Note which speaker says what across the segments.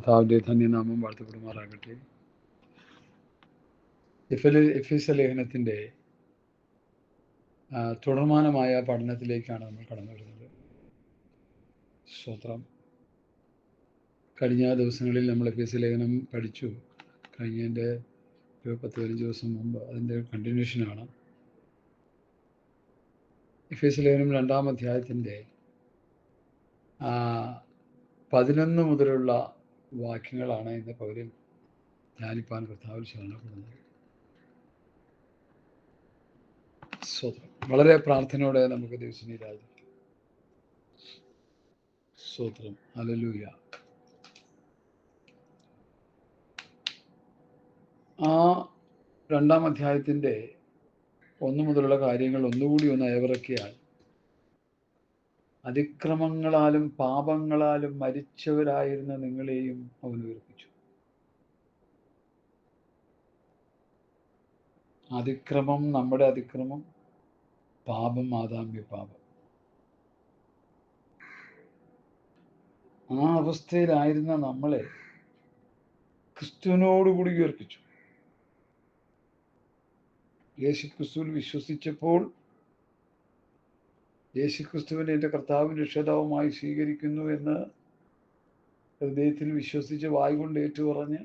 Speaker 1: കർത്താവിൻ്റെ ധന്യനാമം വാഴ്ത്തപ്പെടുമാറാകട്ടെ. എഫേസ്യ ലേഖനത്തിൻ്റെ തുടർമാനമായ പഠനത്തിലേക്കാണ് നമ്മൾ കടന്നു വരുന്നത്. സ്തോത്രം. കഴിഞ്ഞ ദിവസങ്ങളിൽ നമ്മൾ എഫേസ്യ ലേഖനം പഠിച്ചു. കഴിഞ്ഞതിൻ്റെ 10-15 ദിവസം മുമ്പ് അതിൻ്റെ കണ്ടിന്യൂഷനാണ്. എഫേസ്യ ലേഖനം 2-ാം അധ്യായത്തിൻ്റെ 11 മുതലുള്ള വാക്യങ്ങളാണ് ഇന്ന് പകലിൽ ധ്യാനിപ്പാൻ കർത്താവിൽ ശരണപ്പെടുന്നത്. സ്തോത്രം. വളരെ പ്രാർത്ഥനയോടെ നമുക്ക് ദൈവസന്നിധിയിലായിരിക്കാം. സ്തോത്രം. ഹല്ലേലൂയ. ആ 2-ാം അധ്യായത്തിൻ്റെ 1 മുതലുള്ള കാര്യങ്ങൾ ഒന്നുകൂടി ഒന്ന് അയവിറക്കിയാൽ, അതിക്രമങ്ങളാലും പാപങ്ങളാലും മരിച്ചവരായിരുന്ന നിങ്ങളെയും അവൻ ഉയർപ്പിച്ചു. അതിക്രമം നമ്മുടെ അതിക്രമം, പാപം ആദാമ്യ പാപം. ആ അവസ്ഥയിലായിരുന്ന നമ്മളെ ക്രിസ്തുവിനോടുകൂടി ഉയർപ്പിച്ചു. യേശുക്രിസ്തുവിൽ വിശ്വസിച്ചപ്പോൾ, യേശുക്രിസ്തുവിനെ എൻ്റെ കർത്താവും രക്ഷിതാവുമായി സ്വീകരിക്കുന്നു എന്ന് ഹൃദയത്തിൽ വിശ്വസിച്ച് വായ്കൊണ്ട് ഏറ്റുപറഞ്ഞ്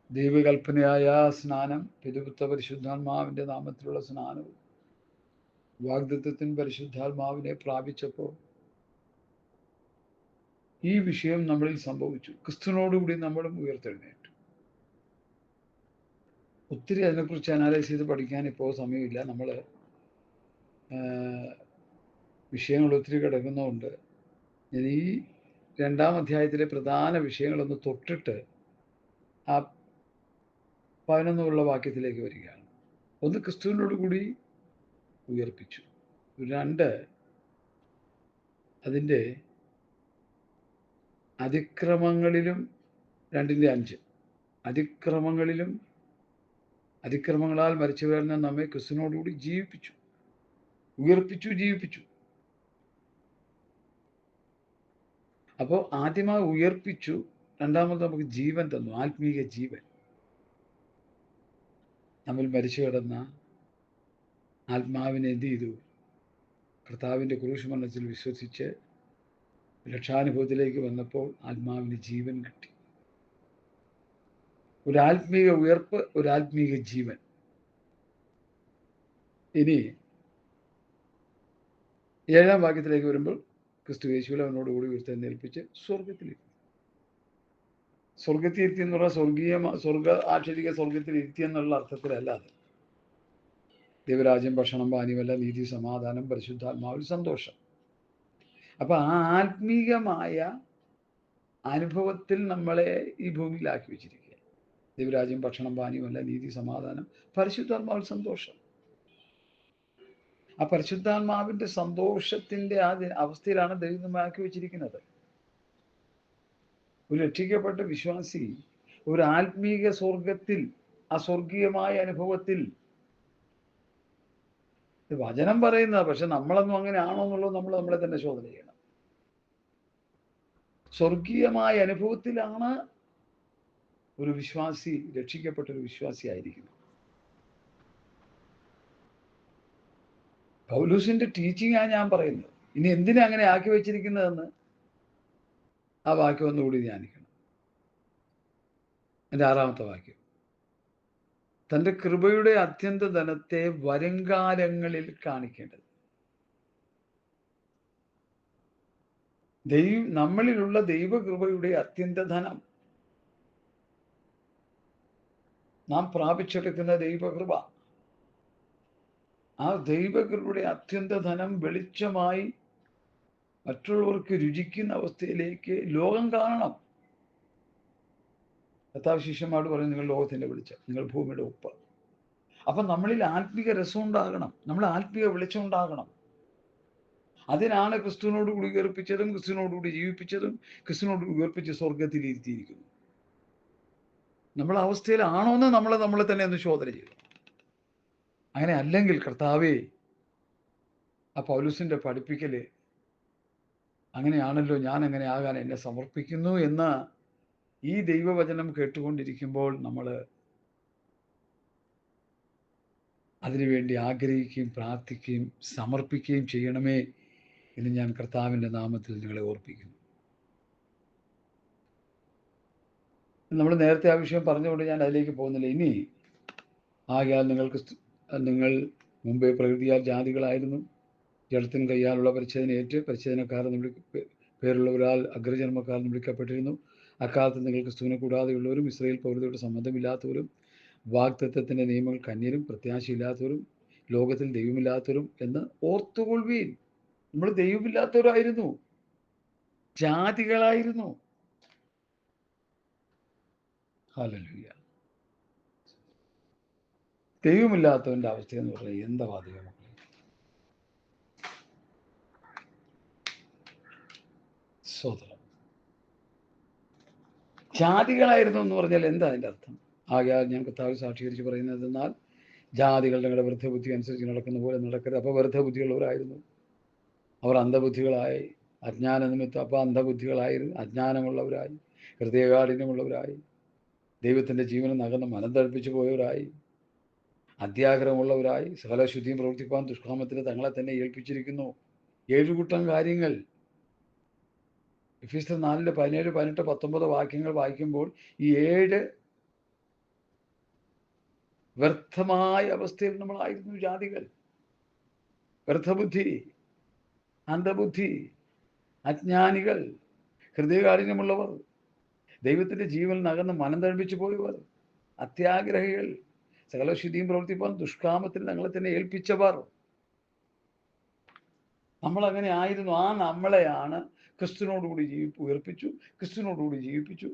Speaker 1: ദൈവകൽപ്പനയായ സ്നാനം, പിതൃപുത്ര പരിശുദ്ധാത്മാവിൻ്റെ നാമത്തിലുള്ള സ്നാനവും വാഗ്ദത്തത്തിന് പരിശുദ്ധാത്മാവിനെ പ്രാപിച്ചപ്പോൾ ഈ വിഷയം നമ്മളിൽ സംഭവിച്ചു. ക്രിസ്തുവിനോടുകൂടി നമ്മളും ഉയർത്തെഴുന്നേറ്റു. ഒത്തിരി അതിനെക്കുറിച്ച് അനാലൈസ് ചെയ്ത് പഠിക്കാൻ ഇപ്പോൾ സമയമില്ല. നമ്മൾ വിഷയങ്ങൾ ഒത്തിരി കിടക്കുന്നതുകൊണ്ട് ഞാൻ ഈ 2-ാം അധ്യായത്തിലെ പ്രധാന വിഷയങ്ങളൊന്ന് തൊട്ടിട്ട് ആ 11 വാക്യത്തിലേക്ക് വരികയാണ്. 1, ക്രിസ്തുവിനോടുകൂടി ഉയർപ്പിച്ചു. 2, അതിൻ്റെ അതിക്രമങ്ങളിലും 2-5 അതിക്രമങ്ങളാൽ മരിച്ചുവീഴുന്ന നമ്മെ ക്രിസ്തുവിനോടുകൂടി ജീവിപ്പിച്ചു, ഉയർപ്പിച്ചു, ജീവിപ്പിച്ചു. അപ്പോൾ ആദ്യമായി ഉയർപ്പിച്ചു, രണ്ടാമത് നമുക്ക് ജീവൻ തന്നു, ആത്മീയ ജീവൻ. നമ്മൾ മരിച്ചു കിടന്ന ആത്മാവിനെ എന്ത് ചെയ്തു? കർത്താവിൻ്റെ ക്രൂശ് മരണത്തിൽ വിശ്വസിച്ച് രക്ഷാനുഭവത്തിലേക്ക് വന്നപ്പോൾ ആത്മാവിന് ജീവൻ കിട്ടി. ഒരു ആത്മീയ ഉയർപ്പ്, ഒരു ആത്മീയ ജീവൻ. ഇനി 7-ാം വാക്യത്തിലേക്ക് വരുമ്പോൾ, ക്രിസ്തു യേശുവിൽ അവനോടുകൂടി ഉയർത്തെഴുന്നേൽപ്പിച്ച് സ്വർഗത്തിലിരുത്തി. സ്വർഗത്തിലിരുത്തി എന്ന് പറഞ്ഞാൽ ആക്ഷരിക സ്വർഗത്തിൽ ഇരുത്തി എന്നുള്ള അർത്ഥത്തിലല്ലാതെ ദൈവരാജ്യം, ഭക്ഷണം, പാനീയമല്ല, നീതി, സമാധാനം, പരിശുദ്ധാത്മാവിൽ സന്തോഷം. അപ്പൊ ആ ആത്മീയമായ അനുഭവത്തിൽ നമ്മളെ ഈ ഭൂമിയിലാക്കി വെച്ചിരിക്കുക. ദൈവരാജ്യം, ഭക്ഷണം, പാനീയമല്ല, നീതി, സമാധാനം, പരിശുദ്ധാത്മാവിൽ സന്തോഷം. ആ പരിശുദ്ധാത്മാവിന്റെ സന്തോഷത്തിന്റെ ആ അവസ്ഥയിലാണ് ദൈവം നമ്മെ ആക്കി വെച്ചിരിക്കുന്നത്. ഒരു രക്ഷിക്കപ്പെട്ട വിശ്വാസി ഒരു ആത്മീക സ്വർഗത്തിൽ, ആ സ്വർഗീയമായ അനുഭവത്തിൽ, വചനം പറയുന്നത്, പക്ഷെ നമ്മളൊന്നും അങ്ങനെ ആണോ എന്നുള്ളത് നമ്മൾ നമ്മളെ തന്നെ ശോധന ചെയ്യണം. സ്വർഗീയമായ അനുഭവത്തിലാണ് ഒരു വിശ്വാസി, രക്ഷിക്കപ്പെട്ട ഒരു വിശ്വാസി ആയിരിക്കുന്നത്. പൗലോസിന്റെ ടീച്ചിങ്ങാണ് ഞാൻ പറയുന്നത്. ഇനി എന്തിനാ അങ്ങനെ ആക്കി വെച്ചിരിക്കുന്നതെന്ന് ആ വാക്യം ഒന്നുകൂടി ധ്യാനിക്കണം. എൻ്റെ 6-ാമത്തെ വാക്യം, തൻ്റെ കൃപയുടെ അത്യന്ത ധനത്തെ വരുംകാലങ്ങളിൽ കാണിക്കേണ്ടത്. നമ്മളിലുള്ള ദൈവകൃപയുടെ അത്യന്ത ധനം, നാം പ്രാപിച്ചെടുക്കുന്ന ദൈവകൃപ, ആ ദൈവകൃപയുടെ അത്യന്ത ധനം വെളിച്ചമായി മറ്റുള്ളവർക്ക് രുചിക്കുന്ന അവസ്ഥയിലേക്ക് ലോകം കാണണം. കർത്താവ് ശിഷ്യന്മാരോട് പറയും, നിങ്ങൾ ലോകത്തിന്റെ വെളിച്ചം, നിങ്ങൾ ഭൂമിയുടെ ഉപ്പ്. അപ്പൊ നമ്മളിൽ ആത്മീക രസം ഉണ്ടാകണം, നമ്മൾ ആത്മീയ വെളിച്ചം ഉണ്ടാകണം. അതിനാണ് ക്രിസ്തുവിനോട് കൂടി ഉയർപ്പിച്ചതും, ക്രിസ്തുവിനോടുകൂടി ജീവിപ്പിച്ചതും, ക്രിസ്തുവിനോട് ഉയർപ്പിച്ച് സ്വർഗത്തിൽ ഇരുത്തിയിരിക്കുന്നു. നമ്മളെ അവസ്ഥയിലാണോ എന്ന് നമ്മളെ തന്നെ ഒന്ന് ശോധന ചെയ്തു. അങ്ങനെ അല്ലെങ്കിൽ കർത്താവേ, ആ പൗലോസിന്റെ പഠിപ്പിക്കല് അങ്ങനെയാണല്ലോ, ഞാൻ അങ്ങനെ ആകാൻ എന്നെ സമർപ്പിക്കുന്നു എന്ന ഈ ദൈവവചനം കേട്ടുകൊണ്ടിരിക്കുമ്പോൾ നമ്മൾ അതിനുവേണ്ടി ആഗ്രഹിക്കുകയും പ്രാർത്ഥിക്കുകയും സമർപ്പിക്കുകയും ചെയ്യണമേ എന്ന് ഞാൻ കർത്താവിൻ്റെ നാമത്തിൽ നിങ്ങളെ ഓർപ്പിക്കുന്നു. നമ്മൾ നേരത്തെ ആ വിഷയം പറഞ്ഞുകൊണ്ട് ഞാൻ അതിലേക്ക് പോകുന്നില്ല. ഇനി ആകയാൽ നിങ്ങൾ മുമ്പേ പ്രകൃതിയാൽ ജാതികളായിരുന്നു, ജഡത്തിൻ കയ്യാലുള്ള പരിച്ഛേദനയേറ്റ് പരിച്ഛേദനക്കാർ പേരുള്ളവരാൽ അഗ്രജന്മക്കാർ വിളിക്കപ്പെട്ടിരുന്നു. അക്കാലത്ത് നിങ്ങൾ ക്രിസ്തുവിനെ കൂടാതെയുള്ളവരും ഇസ്രായേൽ പൗരതയോട് സംബന്ധമില്ലാത്തവരും വാഗ്ദത്തത്തിൻ്റെ നിയമങ്ങൾ കന്യരും പ്രത്യാശയില്ലാത്തവരും ലോകത്തിൽ ദൈവമില്ലാത്തവരും എന്ന് ഓർത്തുകൊള്ളുവീൻ. നമ്മൾ ദൈവമില്ലാത്തവരായിരുന്നു, ജാതികളായിരുന്നു. ഹല്ലേലൂയ. ദൈവമില്ലാത്തവന്റെ അവസ്ഥ എന്ന് പറഞ്ഞാൽ എന്താ ദൈവം? സ്വതന്ത്രം. ജാതികളായിരുന്നു എന്ന് പറഞ്ഞാൽ എന്താ അതിൻ്റെ അർത്ഥം? ആകയാൽ ഞാൻ കർത്താവ് സാക്ഷീകരിച്ച് പറയുന്നത്, എന്നാൽ ജാതികൾ നിങ്ങളുടെ വൃദ്ധബുദ്ധി അനുസരിച്ച് നടക്കുന്ന പോലെ നടക്കരുത്. അപ്പോൾ വൃദ്ധബുദ്ധിയുള്ളവരായിരുന്നു, അവർ അന്ധബുദ്ധികളായി, അജ്ഞാന നിമിത്തം. അപ്പോൾ അന്ധബുദ്ധികളായിരുന്നു, അജ്ഞാനമുള്ളവരായി, ഹൃദയകാഠിന്യമുള്ളവരായി, ദൈവത്തിൻ്റെ ജീവനം നകന്ന് മനം തഴപ്പിച്ചു പോയവരായി, അത്യാഗ്രഹമുള്ളവരായി, സകല ശുദ്ധിയും പ്രവർത്തിപ്പാൻ ദുഷ്കാമത്തിന് തങ്ങളെ തന്നെ ഏൽപ്പിച്ചിരിക്കുന്നു. 7 കൂട്ടം കാര്യങ്ങൾ എഫെസ്യർ 4 17 18 19 വാക്യങ്ങൾ വായിക്കുമ്പോൾ ഈ 7 വ്യർത്ഥമായ അവസ്ഥയിൽ നമ്മളായിരുന്നു ജാതികൾ. വ്യർത്ഥബുദ്ധി, അന്ധബുദ്ധി, അജ്ഞാനികൾ, ഹൃദയകാഠിന്യമുള്ളവർ, ദൈവത്തിൻ്റെ ജീവൻ നകന്ന് മനം തഴപ്പിച്ചു പോയവർ, അത്യാഗ്രഹികൾ, സകല ശുദ്ധിയും പ്രവർത്തിപ്പാൻ ദുഷ്കാമത്തിന് തങ്ങളെ തന്നെ ഏൽപ്പിച്ചവർ. നമ്മളങ്ങനെ ആയിരുന്നു. ആ നമ്മളെയാണ് ക്രിസ്തുവിനോടുകൂടി ഉയർപ്പിച്ചു, ക്രിസ്തുവിനോടുകൂടി ജീവിപ്പിച്ചു.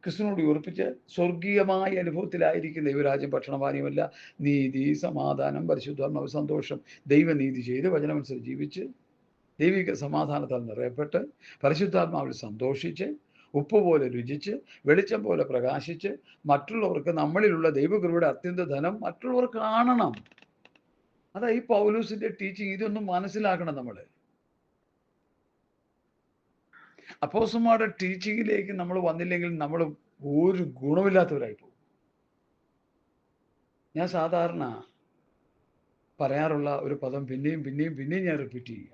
Speaker 1: ക്രിസ്തുവിനോട് ഉയർപ്പിച്ച് സ്വർഗീയമായ അനുഭവത്തിലായിരിക്കും. ദൈവരാജ്യം ഭക്ഷണപാനീയമല്ല, നീതി, സമാധാനം, പരിശുദ്ധാത്മാവ്, സന്തോഷം, ദൈവനീതി ചെയ്ത് വചനമനുസരിച്ച് ജീവിച്ച് ദൈവിക സമാധാനത്താൽ നിറയപ്പെട്ട് പരിശുദ്ധാത്മാവിൽ സന്തോഷിച്ച് ഉപ്പ് പോലെ രുചിച്ച് വെളിച്ചം പോലെ പ്രകാശിച്ച് മറ്റുള്ളവർക്ക് നമ്മളിലുള്ള ദൈവകൃപയുടെ അത്യന്ത ധനം മറ്റുള്ളവർ കാണണം. അതാ ഈ പൗലോസിന്റെ ടീച്ചിങ്. ഇതൊന്നും മനസ്സിലാക്കണം. നമ്മൾ അപ്പോസ്തലന്മാരുടെ ടീച്ചിങ്ങിലേക്ക് നമ്മൾ വന്നില്ലെങ്കിൽ നമ്മൾ ഒരു ഗുണമില്ലാത്തവരായി പോകും. ഞാൻ സാധാരണ പറയാറുള്ള ഒരു പദം പിന്നെയും പിന്നെയും പിന്നെയും ഞാൻ റിപ്പീറ്റ് ചെയ്യുക.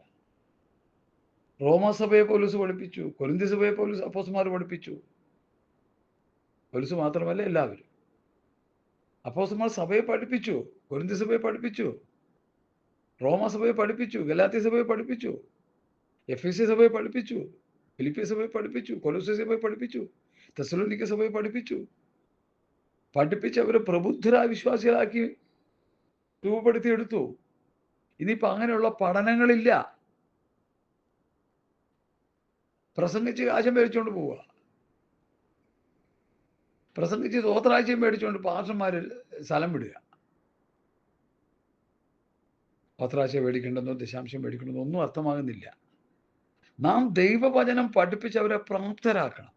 Speaker 1: റോമാസഭയെ പൗലോസ് പഠിപ്പിച്ചു, കൊരിന്ത്യ സഭയെ പൗലോസ് അപ്പോസ്തലന്മാർ പഠിപ്പിച്ചു. പൗലോസ് മാത്രമല്ല, എല്ലാവരും. അപ്പോസ്തലന്മാർ സഭയെ പഠിപ്പിച്ചു, കൊരിന്ത്യ സഭയെ പഠിപ്പിച്ചു, റോമാസഭയെ പഠിപ്പിച്ചു, ഗലാത്യ സഭയെ പഠിപ്പിച്ചു, എഫെസ്യ സഭയെ പഠിപ്പിച്ചു, ഫിലിപ്പിയ സഭയെ പഠിപ്പിച്ചു, കൊലോസ്യ സഭയെ പഠിപ്പിച്ചു, തെസ്സലോനിക്ക സഭയെ പഠിപ്പിച്ചു. പഠിപ്പിച്ച് അവരെ പ്രബുദ്ധരായ വിശ്വാസികളാക്കി രൂപപ്പെടുത്തിയെടുത്തു. ഇനിയിപ്പോൾ അങ്ങനെയുള്ള പഠനങ്ങളില്ല. പ്രസംഗിച്ച് കാശം മേടിച്ചുകൊണ്ട് പോവുക, പ്രസംഗിച്ച് തോത്രാഴ്ചയും മേടിച്ചുകൊണ്ട് പാസ്റ്റർമാർ സ്ഥലം വിടുക. തോത്രാഴ്ച മേടിക്കേണ്ടെന്നോ ദശാംശം മേടിക്കണമെന്നോ ഒന്നും അർത്ഥമാകുന്നില്ല. നാം ദൈവവചനം പഠിപ്പിച്ച് അവരെ പ്രാപ്തരാക്കണം.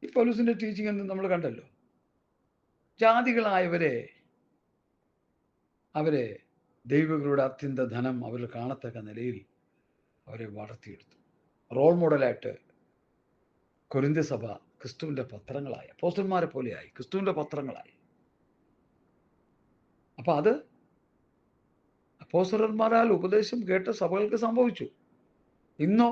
Speaker 1: ഈ പൗലോസിന്റെ ടീച്ചിങ് എന്ന് നമ്മൾ കണ്ടല്ലോ. ജാതികളായവരെ ദൈവങ്ങളുടെ അത്യന്ത ധനം അവർ കാണത്തക്ക നിലയിൽ അവരെ വളർത്തിയെടുത്തു. റോൾ മോഡലായിട്ട് കൊരിന്ത്യ സഭ ക്രിസ്തുവിൻ്റെ പത്രങ്ങളായി, അപ്പോസ്തലന്മാരെ പോലെയായി, ക്രിസ്തുവിൻ്റെ പത്രങ്ങളായി. അപ്പം അത് അപ്പോസ്തലന്മാരാൽ ഉപദേശം കേട്ട സഭകൾക്ക് സംഭവിച്ചു. ഇന്നോ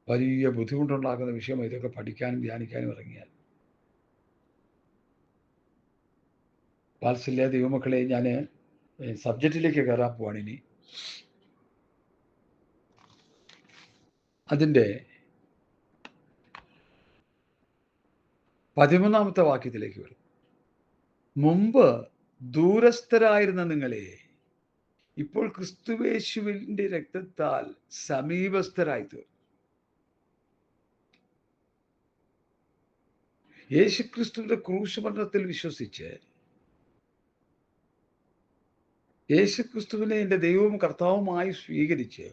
Speaker 1: വലിയ ബുദ്ധിമുട്ടുണ്ടാക്കുന്ന വിഷയം ഇതൊക്കെ പഠിക്കാനും ധ്യാനിക്കാനും ഇറങ്ങിയാൽ. വാത്സല്യ ദൈവമക്കളെ, ഞാൻ സബ്ജക്റ്റിലേക്ക് കയറാൻ പോവാണ്. ഇനി അതിൻ്റെ 13-ാമത്തെ വാക്യത്തിലേക്ക് വരും. മുമ്പ് ദൂരസ്ഥരായിരുന്ന നിങ്ങളെ ഇപ്പോൾ ക്രിസ്തുയേശുവിന്റെ രക്തത്താൽ സമീപസ്ഥരായി തീർന്നു. യേശുക്രിസ്തുവിന്റെ ക്രൂശമരണത്തിൽ വിശ്വസിച്ച് യേശുക്രിസ്തുവിനെ എൻ്റെ ദൈവവും കർത്താവുമായി സ്വീകരിച്ച്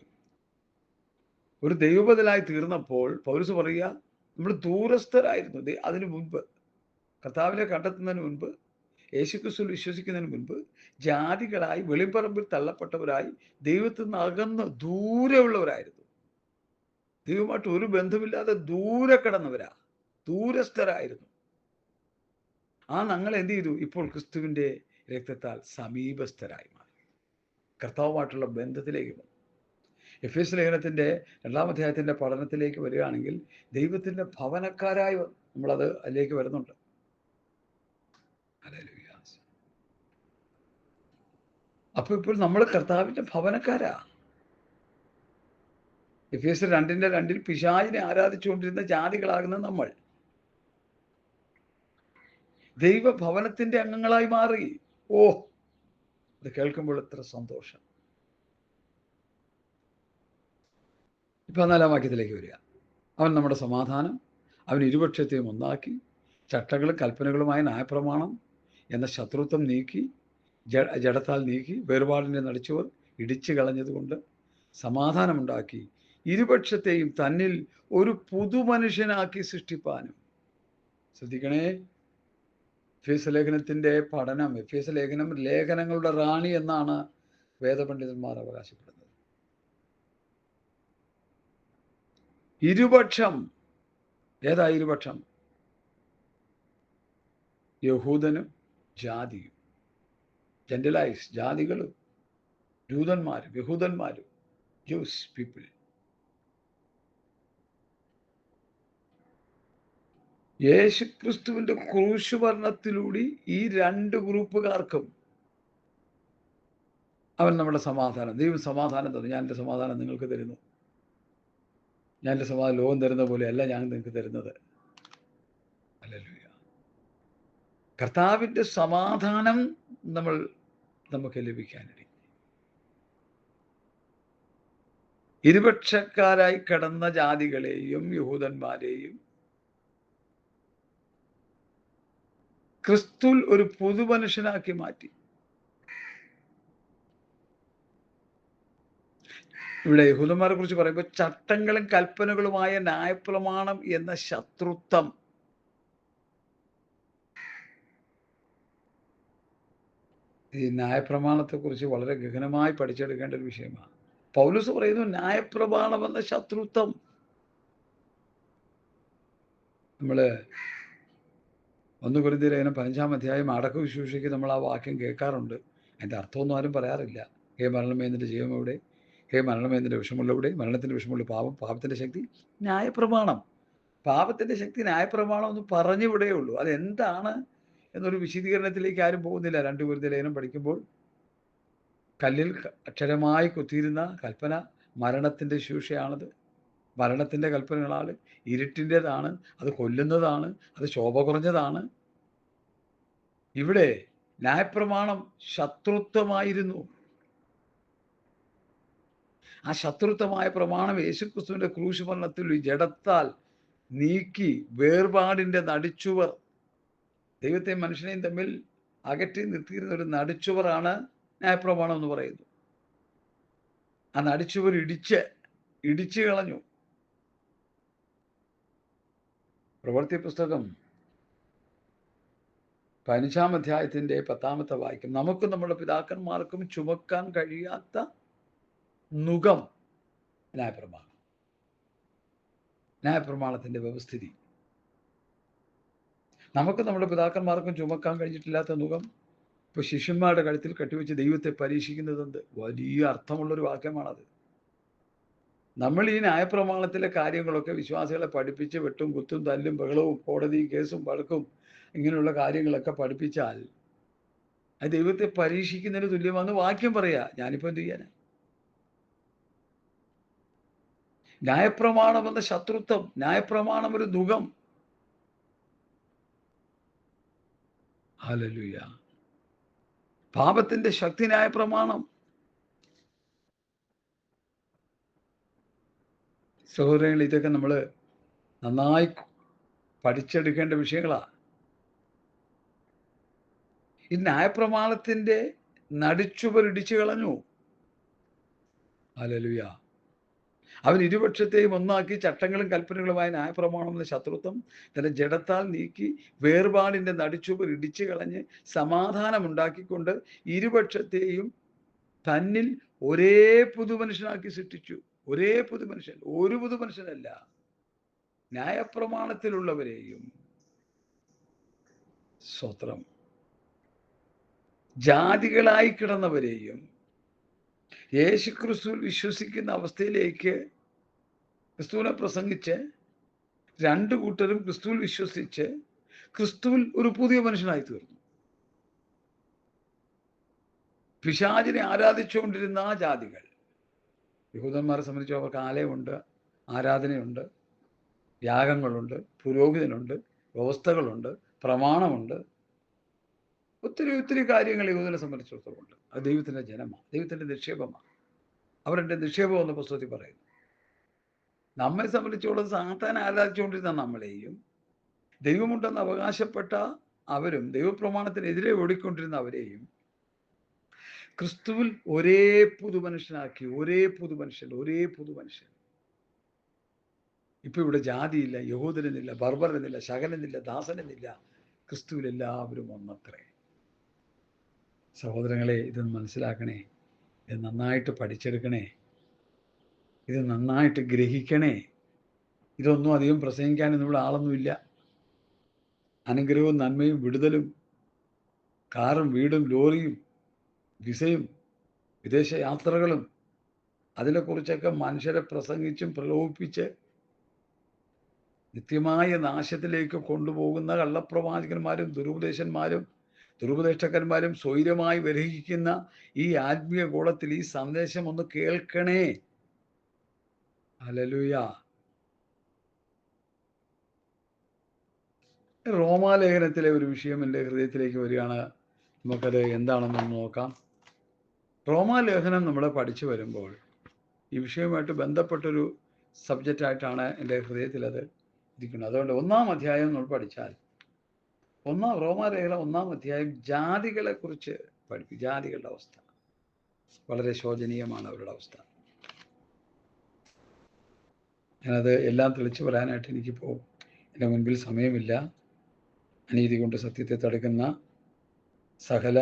Speaker 1: ഒരു ദൈവബദലായി തീർന്നപ്പോൾ പൗലോസ് പറയുക, നമ്മൾ ദൂരസ്ഥരായിരുന്നു. അതിനു മുൻപ്, കർത്താവിനെ കണ്ടെത്തുന്നതിന് മുൻപ് യേശുക്രിസ്തുവിൽ വിശ്വസിക്കുന്നതിന് മുൻപ് ജാതികളായി വെളിപ്പറമ്പിൽ തള്ളപ്പെട്ടവരായി ദൈവത്തിൽ നിന്ന് അകന്ന് ദൂരെയുള്ളവരായിരുന്നു. ദൈവമായിട്ട് ഒരു ബന്ധമില്ലാതെ ദൂരെ കിടന്നവരാ, ദൂരസ്ഥരായിരുന്നു. ആ ഞങ്ങൾ എന്ത് ചെയ്തു? ഇപ്പോൾ ക്രിസ്തുവിന്റെ രക്തത്താൽ സമീപസ്ഥരായി മാറി, കർത്താവുമായിട്ടുള്ള ബന്ധത്തിലേക്ക് വന്നു. എഫേസ്യ ലേഖനത്തിന്റെ 2-ാം അധ്യായത്തിന്റെ പഠനത്തിലേക്ക് വരികയാണെങ്കിൽ ദൈവത്തിന്റെ ഭവനക്കാരായി നമ്മളത് അതിലേക്ക് വരുന്നുണ്ട്. അപ്പൊ ഇപ്പോൾ നമ്മൾ കർത്താവിന്റെ ഭവനക്കാരാ. എഫേസ്യർ 2:2 പിശാചിനെ ആരാധിച്ചുകൊണ്ടിരുന്ന ജാതികളാകുന്ന നമ്മൾ ദൈവഭവനത്തിന്റെ അംഗങ്ങളായി മാറി. ഓ, അത് കേൾക്കുമ്പോൾ എത്ര സന്തോഷം. 14-ാം വാക്യത്തിലേക്ക് വരിക. അവൻ നമ്മുടെ സമാധാനം, അവൻ ഇരുപക്ഷത്തെയും ഒന്നാക്കി, ചട്ടകളും കൽപ്പനകളുമായ ന്യായപ്രമാണം എന്ന ശത്രുത്വം നീക്കി, ജഡത്താൽ നീക്കി, വേർപാടിനെ നടിച്ചവർ ഇടിച്ചു കളഞ്ഞതുകൊണ്ട് സമാധാനമുണ്ടാക്കി, ഇരുപക്ഷത്തെയും തന്നിൽ ഒരു പുതുമനുഷ്യനാക്കി സൃഷ്ടിപ്പാനും. ശ്രദ്ധിക്കണേ, എഫേസ്യ ലേഖനത്തിന്റെ പഠനം, എഫേസ്യ ലേഖനം ലേഖനങ്ങളുടെ റാണി എന്നാണ് വേദപണ്ഡിതന്മാർ അവകാശപ്പെടുന്നത്. ഇരുപക്ഷം. ഏതാ ഇരുപക്ഷം? യഹൂദനും ജാതിയും, ജെന്റലൈസ് ജാതികളും ജൂതന്മാരും യഹൂദന്മാരും, ജൂസ് പീപ്പിൾ. യേശുക്രിസ്തുവിന്റെ ക്രൂശുമരണത്തിലൂടെ ഈ രണ്ട് ഗ്രൂപ്പുകാർക്കും അവൻ നമ്മുടെ സമാധാനം, ദൈവം സമാധാനം തന്നു. ഞാൻ എൻ്റെ സമാധാനം നിങ്ങൾക്ക് തരുന്നു. ഞാൻ എൻ്റെ സമാധാനം ലോകം തരുന്ന പോലെയല്ല ഞാൻ നിങ്ങൾക്ക് തരുന്നത്. ഹല്ലേലൂയ. കർത്താവിൻ്റെ സമാധാനം നമുക്ക് ലഭിക്കാനിട. ഇരുപക്ഷക്കാരായി കിടന്ന ജാതികളെയും യഹൂദന്മാരെയും ക്രിസ്തുവിൽ ഒരു പുതുമനുഷ്യനാക്കി മാറ്റി. ഇവിടെ യഹൂദന്മാരെ കുറിച്ച് പറയുമ്പോൾ ചട്ടങ്ങളും കൽപ്പനകളുമായ ന്യായപ്രമാണം എന്ന ശത്രുത്വം. ഈ ന്യായപ്രമാണത്തെ കുറിച്ച് വളരെ ഗഹനമായി പഠിച്ചെടുക്കേണ്ട ഒരു വിഷയമാണ്. പൗലോസ് പറയുന്നു ന്യായപ്രമാണം എന്ന ശത്രുത്വം. നമ്മള് 1 കൊരിന്ത്യർ ലേഖനം 15-ാം അധ്യായം അടക്ക ശുശ്രൂഷയ്ക്ക് നമ്മൾ ആ വാക്യം കേൾക്കാറുണ്ട്. അതിൻ്റെ അർത്ഥമൊന്നും ആരും പറയാറില്ല. ഹേ മരണമേ നിന്റെ ജീവം എവിടെ? ഹേ മരണമേ നിന്റെ വിഷമുള്ള എവിടെ? മരണത്തിന്റെ വിഷമുള്ള പാപം, പാപത്തിന്റെ ശക്തി ന്യായപ്രമാണം. പാപത്തിന്റെ ശക്തി ന്യായപ്രമാണം എന്ന് പറഞ്ഞിവിടേ ഉള്ളൂ. അതെന്താണ് എന്നൊരു വിശദീകരണത്തിലേക്ക് ആരും പോകുന്നില്ല. 2 കൊരിന്ത്യർ ലേഖനം പഠിക്കുമ്പോൾ കല്ലിൽ അക്ഷരമായി കുത്തിയിരുന്ന കൽപ്പന മരണത്തിന്റെ ശിക്ഷയാണത്. മരണത്തിന്റെ കൽപ്പനകളാണ്, ഇരുട്ടിൻ്റെതാണ്, അത് കൊല്ലുന്നതാണ്, അത് ശോഭ കുറഞ്ഞതാണ്. ഇവിടെ ന്യായപ്രമാണം ശത്രുത്വമായിരുന്നു. ആ ശത്രുത്വമായ പ്രമാണം യേശുക്രിസ്തുവിന്റെ ക്രൂശുമരണത്തിൽ ജഡത്താൽ നീക്കി, വേർപാടിന്റെ നടിച്ചുവർ, ദൈവത്തെയും മനുഷ്യനെയും തമ്മിൽ അകറ്റി നിർത്തിയിരുന്ന ഒരു നടിച്ചുവറാണ് ന്യായപ്രമാണം എന്ന് പറയുന്നു. ആ നടിച്ചുവർ ഇടിച്ചു കളഞ്ഞു. പ്രവൃത്തി പുസ്തകം 15-ാം അധ്യായത്തിന്റെ 10-ാമത്തെ വാക്യം, നമുക്കും നമ്മുടെ പിതാക്കന്മാർക്കും ചുമക്കാൻ കഴിയാത്ത നുകം ന്യായപ്രമാണം, ന്യായപ്രമാണത്തിന്റെ വ്യവസ്ഥിതി. നമുക്ക് നമ്മുടെ പിതാക്കന്മാർക്കും ചുമക്കാൻ കഴിഞ്ഞിട്ടില്ലാത്ത നുകം ഇപ്പൊ ശിഷ്യന്മാരുടെ കഴുത്തിൽ കെട്ടിവെച്ച് ദൈവത്തെ പരീക്ഷിക്കുന്നതെന്ത്? വലിയ അർത്ഥമുള്ളൊരു വാക്യമാണത്. നമ്മൾ ഈ ന്യായപ്രമാണത്തിലെ കാര്യങ്ങളൊക്കെ വിശ്വാസികളെ പഠിപ്പിച്ച് വെട്ടും കുത്തും തല്ലും ബഹളവും കോടതിയും കേസും വഴക്കും ഇങ്ങനെയുള്ള കാര്യങ്ങളൊക്കെ പഠിപ്പിച്ചാൽ അത് ദൈവത്തെ പരീക്ഷിക്കുന്നതിന് തുല്യമാണെന്ന് വാക്യം പറയാ. ഞാനിപ്പോ എന്ത് ചെയ്യാനാ? ന്യായപ്രമാണം എന്ന ശത്രുത്വം, ന്യായപ്രമാണം ഒരു നുകം. ഹല്ലേലൂയ. പാപത്തിന്റെ ശക്തി ന്യായപ്രമാണം. സഹോദരങ്ങൾ, ഇതൊക്കെ നമ്മൾ നന്നായി പഠിച്ചെടുക്കേണ്ട വിഷയങ്ങളാ. ഈ അവൻ ഇരുപക്ഷത്തെയും ഒന്നാക്കി ചട്ടങ്ങളും കൽപ്പനകളുമായ ന്യായപ്രമാണം എന്ന ശത്രുത്വം തന്റെ ജഡത്താൽ നീക്കി വേർപാടിന്റെ നടിച്ചുവർ ഇടിച്ചു കളഞ്ഞ് സമാധാനം ഉണ്ടാക്കിക്കൊണ്ട് ഇരുപക്ഷത്തെയും തന്നിൽ ഒരേ പുതുമനുഷ്യനാക്കി സൃഷ്ടിച്ചു. ഒരേ പുതുമനുഷ്യൻ, ഒരു പുതുമനുഷ്യനല്ല. ന്യായപ്രമാണത്തിലുള്ളവരെയും സ്വത്രം ജാതികളായി കിടന്നവരെയും യേശുക്രിസ്തുവിൽ വിശ്വസിക്കുന്ന അവസ്ഥയിലേക്ക് ക്രിസ്തുവിനെ പ്രസംഗിച്ച് രണ്ടു കൂട്ടരും ക്രിസ്തുവിൽ വിശ്വസിച്ച് ക്രിസ്തുവിൽ ഒരു പുതിയ മനുഷ്യനായി തീർന്നു. പിശാചിനെ ആരാധിച്ചുകൊണ്ടിരുന്ന ആ ജാതികൾ, യഹൂദന്മാരെ സംബന്ധിച്ച് അവർക്ക് ആലയമുണ്ട്, ആരാധനയുണ്ട്, യാഗങ്ങളുണ്ട്, പുരോഹിതനുണ്ട്, വ്യവസ്ഥകളുണ്ട്, പ്രമാണമുണ്ട്, ഒത്തിരി കാര്യങ്ങൾ യഹൂദനെ സംബന്ധിച്ചിടത്തോളമുണ്ട്. അത് ദൈവത്തിൻ്റെ ജനമാണ്, ദൈവത്തിൻ്റെ നിക്ഷേപമാണ്. അവരുടെ നിക്ഷേപം എന്ന പുസ്തകത്തിൽ പറയുന്നു. നമ്മെ സംബന്ധിച്ചോളം സാത്താൻ ആരാധിച്ചുകൊണ്ടിരുന്ന നമ്മളെയും ദൈവമുണ്ടെന്ന് അവകാശപ്പെട്ട അവരും ദൈവപ്രമാണത്തിനെതിരെ ഓടിക്കൊണ്ടിരുന്ന അവരെയും ക്രിസ്തുവിൽ ഒരേ പുതുമനുഷ്യനാക്കി. ഒരേ പുതുമനുഷ്യൻ. ഇപ്പൊ ഇവിടെ ജാതിയില്ല, യഹൂദനെന്നില്ല, ബർബറെന്നില്ല, ശകനെന്നില്ല, ദാസനെന്നില്ല. ക്രിസ്തുവിൽ എല്ലാവരും ഒന്നത്രേ. സഹോദരങ്ങളെ, ഇത് മനസ്സിലാക്കണേ, ഇത് നന്നായിട്ട് പഠിച്ചെടുക്കണേ, ഇത് നന്നായിട്ട് ഗ്രഹിക്കണേ. ഇതൊന്നും അധികം പ്രസംഗിക്കാനൊന്നും ഇവിടെ ആളൊന്നുമില്ല. അനുഗ്രഹവും നന്മയും വിടുതലും കാറും വീടും ലോറിയും വിസയും വിദേശ യാത്രകളും അതിനെക്കുറിച്ചൊക്കെ മനുഷ്യരെ പ്രസംഗിച്ചും പ്രലോഭിപ്പിച്ച് നിത്യമായ നാശത്തിലേക്ക് കൊണ്ടുപോകുന്ന കള്ളപ്രവാചകന്മാരും ദുരുപദേഷ്ടക്കന്മാരും സ്വൈരമായി വരഹിക്കുന്ന ഈ ആത്മീയ ഗോളത്തിൽ ഈ സന്ദേശം ഒന്ന് കേൾക്കണേ. ഹല്ലേലൂയ. റോമാലേഖനത്തിലെ ഒരു വിഷയം എൻ്റെ ഹൃദയത്തിലേക്ക് വരികയാണ്. നമുക്കത് എന്താണെന്നൊന്ന് നോക്കാം. റോമാലേഖനം നമ്മൾ പഠിച്ചു വരുമ്പോൾ ഈ വിഷയവുമായിട്ട് ബന്ധപ്പെട്ടൊരു സബ്ജക്റ്റായിട്ടാണ് എൻ്റെ ഹൃദയത്തിൽ അത് ഇരിക്കുന്നത്. അതുകൊണ്ട് 1-ാം അധ്യായം നമ്മൾ പഠിച്ചാൽ, റോമാലേഖനം 1-ാം അധ്യായം ജാതികളെ കുറിച്ച് പഠിപ്പിക്കും. ജാതികളുടെ അവസ്ഥ വളരെ ശോചനീയമാണ്, അവരുടെ അവസ്ഥ. ഞാനത് എല്ലാം തെളിച്ചു പറയാനായിട്ട് എനിക്കിപ്പോൾ എൻ്റെ മുൻപിൽ സമയമില്ല. അനീതി കൊണ്ട് സത്യത്തെ തടുക്കുന്ന സകല